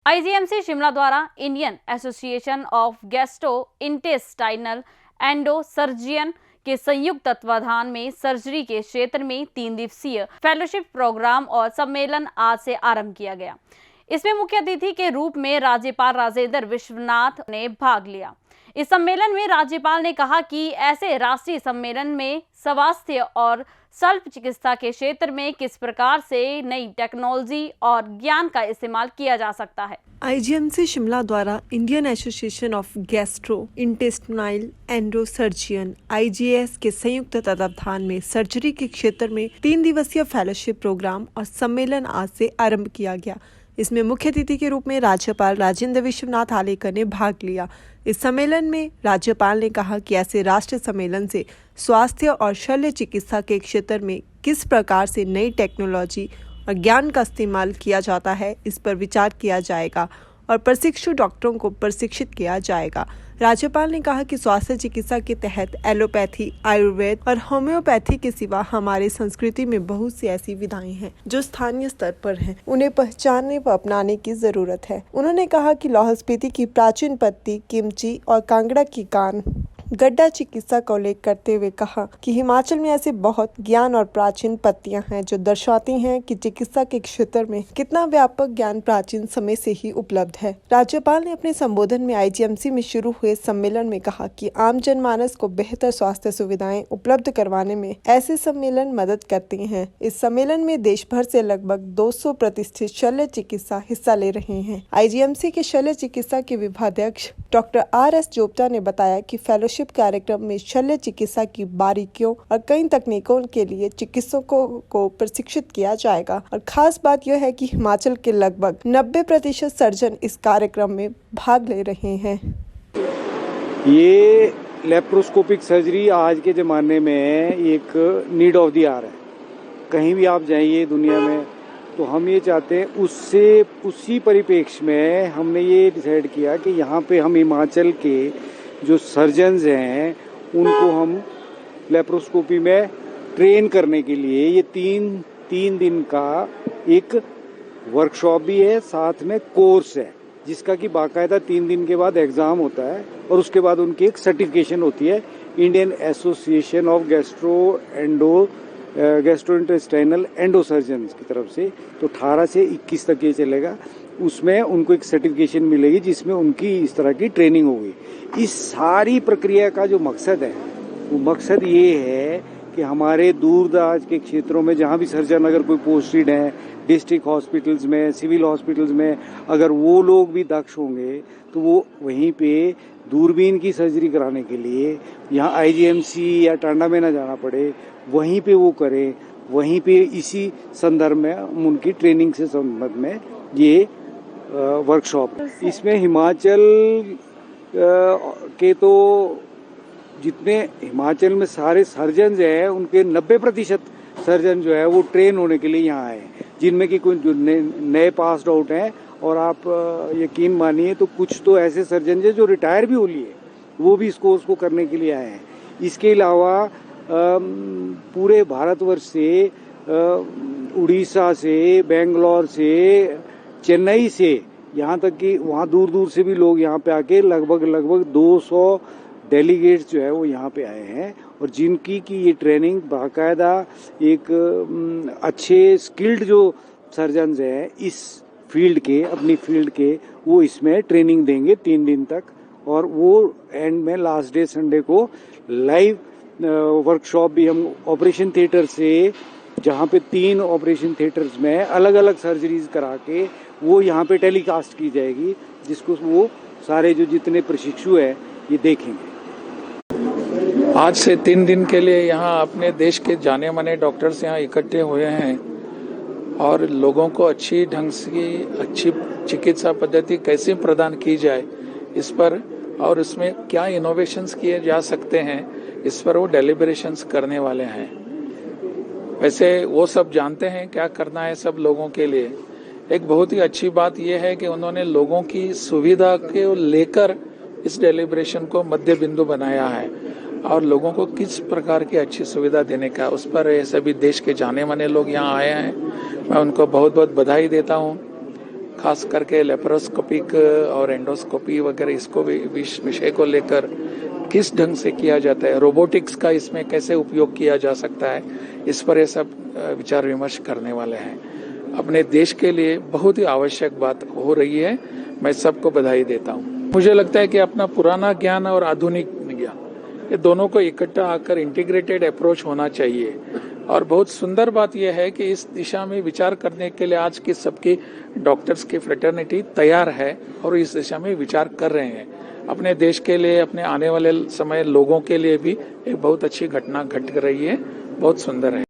IGMC Shimla द्वारा Indian association of gastro intestinal endosurgeon के संयुक्त तत्वाधान में सर्जरी के क्षेत्र में 3 दिवसीय फेलोशिप प्रोग्राम और सम्मेलन आज से आरंभ किया गया। इसमें मुख्य अतिथि के रूप में राज्यपाल राजेंद्र विश्वनाथ ने भाग लिया। इस सम्मेलन में राज्यपाल ने कहा कि ऐसे राष्ट्रीय सम्मेलन में स्वास्थ्य और शल्य चिकित्सा के क्षेत्र में किस प्रकार से नई टेक्नोलॉजी और ज्ञान का इस्तेमाल किया जा सकता है। आईजीएमसी शिमला द्वारा Indian association of gastro intestinal endosurgeon (IGS) के संयुक्त तत्वाधान में सर्जरी के क्षेत्र में 3 दिवसीय फेलोशिप प्रोग्राम और सम्मेलन आज से आरंभ किया गया। इसमें मुख्य अतिथि के रूप में राज्यपाल राजेंद्र विश्वनाथ आलेकर ने भाग लिया। इस सम्मेलन में राज्यपाल ने कहा कि ऐसे राष्ट्रीय सम्मेलन से स्वास्थ्य और शल्य चिकित्सा के क्षेत्र में किस प्रकार से नई टेक्नोलॉजी और ज्ञान का इस्तेमाल किया जाता है, इस पर विचार किया जाएगा और प्रशिक्षु डॉक्टरों को प्रशिक्षित किया जाएगा। राज्यपाल ने कहा कि स्वास्थ्य चिकित्सा के तहत एलोपैथी, आयुर्वेद और होम्योपैथी के सिवा हमारे संस्कृति में बहुत सी ऐसी विधाएं हैं जो स्थानीय स्तर पर हैं। उन्हें पहचानने व अपनाने की जरूरत है। उन्होंने कहा कि लाहौल स्पीति की प्राचीन पत्ती, किमची और कांगड़ा की कान गड्ढा चिकित्सा का उल्लेख करते हुए कहा कि हिमाचल में ऐसे बहुत ज्ञान और प्राचीन पत्तियां हैं जो दर्शाती हैं कि चिकित्सा के क्षेत्र में कितना व्यापक ज्ञान प्राचीन समय से ही उपलब्ध है। राज्यपाल ने अपने संबोधन में आईजीएमसी में शुरू हुए सम्मेलन में कहा कि आम जनमानस को बेहतर स्वास्थ्य सुविधाएं उपलब्ध करवाने में ऐसे सम्मेलन मदद करते हैं। इस सम्मेलन में देश भर से लगभग 200 प्रतिष्ठित शल्य चिकित्सा हिस्सा ले रहे हैं। आईजीएमसी के शल्य चिकित्सा के विभागाध्यक्ष डॉक्टर RS जोप्ता ने बताया कि फेलोशिप कार्यक्रम में शल्य चिकित्सा की बारीकियों और कई तकनीकों के लिए चिकित्सकों को प्रशिक्षित किया जाएगा और खास बात यह है कि हिमाचल के लगभग 90% सर्जन इस कार्यक्रम में भाग ले रहे हैं। ये लेप्रोस्कोपिक सर्जरी आज के ज़माने में एक नीड ऑफ द आवर है। कहीं भी आप जाइए दुनिया में तो हम ये चाहते हैं, उसी परिप्रेक्ष्य में हमने ये डिसाइड किया कि यहाँ पे हम हिमाचल के जो सर्जन्स हैं उनको हम लेप्रोस्कोपी में ट्रेन करने के लिए ये तीन दिन का एक वर्कशॉप भी है, साथ में कोर्स है जिसका कि बाकायदा 3 दिन के बाद एग्ज़ाम होता है और उसके बाद उनकी एक सर्टिफिकेशन होती है इंडियन एसोसिएशन ऑफ गैस्ट्रोइंटेस्टाइनल एंडोसर्जन्स की तरफ से। तो 18 से 21 तक ये चलेगा। उसमें उनको एक सर्टिफिकेशन मिलेगी जिसमें उनकी इस तरह की ट्रेनिंग होगी। इस सारी प्रक्रिया का जो मकसद है वो मकसद ये है कि हमारे दूर दराज के क्षेत्रों में जहाँ भी सर्जन अगर कोई पोस्टेड हैं, डिस्ट्रिक्ट हॉस्पिटल्स में, सिविल हॉस्पिटल्स में, अगर वो लोग भी दक्ष होंगे तो वो वहीं पे दूरबीन की सर्जरी कराने के लिए यहाँ आईजीएमसी या टांडा में ना जाना पड़े, वहीं पे वो करें। वहीं पे इसी संदर्भ में उनकी ट्रेनिंग से संबंध में ये वर्कशॉप। इसमें हिमाचल के तो जितने हिमाचल में सारे सर्जन हैं उनके 90% सर्जन जो है वो ट्रेन होने के लिए यहाँ आए, जिनमें कि कुछ जो नए पास्ड आउट हैं और आप यकीन मानिए तो कुछ तो ऐसे सर्जन हैं जो रिटायर भी हो लिए, वो भी इस कोर्स को करने के लिए आए हैं। इसके अलावा पूरे भारतवर्ष से, उड़ीसा से, बेंगलोर से, चेन्नई से, यहाँ तक कि वहाँ दूर दूर से भी लोग यहाँ पे आके लगभग 200 डेलीगेट्स जो है वो यहाँ पे आए हैं और जिनकी की ये ट्रेनिंग बाकायदा एक अच्छे स्किल्ड जो सर्जन्स हैं इस फील्ड के, अपनी फील्ड के, वो इसमें ट्रेनिंग देंगे 3 दिन तक और वो एंड में लास्ट डे संडे को लाइव वर्कशॉप भी हम ऑपरेशन थिएटर से, जहाँ पे 3 ऑपरेशन थिएटर्स में अलग अलग सर्जरीज करा के वो यहाँ पे टेलीकास्ट की जाएगी, जिसको वो सारे जो जितने प्रशिक्षु है ये देखेंगे। आज से 3 दिन के लिए यहाँ अपने देश के जाने माने डॉक्टर्स यहाँ इकट्ठे हुए हैं और लोगों को अच्छी ढंग से अच्छी चिकित्सा पद्धति कैसे प्रदान की जाए इस पर और इसमें क्या इनोवेशंस किए जा सकते हैं इस पर वो डेलिब्रेशंस करने वाले हैं। वैसे वो सब जानते हैं क्या करना है सब लोगों के लिए। एक बहुत ही अच्छी बात यह है कि उन्होंने लोगों की सुविधा के लेकर इस डेलिब्रेशन को मध्य बिंदु बनाया है और लोगों को किस प्रकार की अच्छी सुविधा देने का उस पर सभी देश के जाने माने लोग यहाँ आए हैं। मैं उनको बहुत बहुत बधाई देता हूँ। खास करके लेप्रोस्कोपिक और एंडोस्कोपी वगैरह इसको भी विषय को लेकर किस ढंग से किया जाता है, रोबोटिक्स का इसमें कैसे उपयोग किया जा सकता है, इस पर ये सब विचार विमर्श करने वाले हैं। अपने देश के लिए बहुत ही आवश्यक बात हो रही है। मैं सबको बधाई देता हूँ। मुझे लगता है कि अपना पुराना ज्ञान और आधुनिक ज्ञान ये दोनों को इकट्ठा आकर इंटीग्रेटेड अप्रोच होना चाहिए। और बहुत सुंदर बात यह है कि इस दिशा में विचार करने के लिए आज की सबकी डॉक्टर्स की फ्रेटर्निटी तैयार है और इस दिशा में विचार कर रहे हैं। अपने देश के लिए, अपने आने वाले समय लोगों के लिए भी एक बहुत अच्छी घटना घट रही है, बहुत सुंदर है।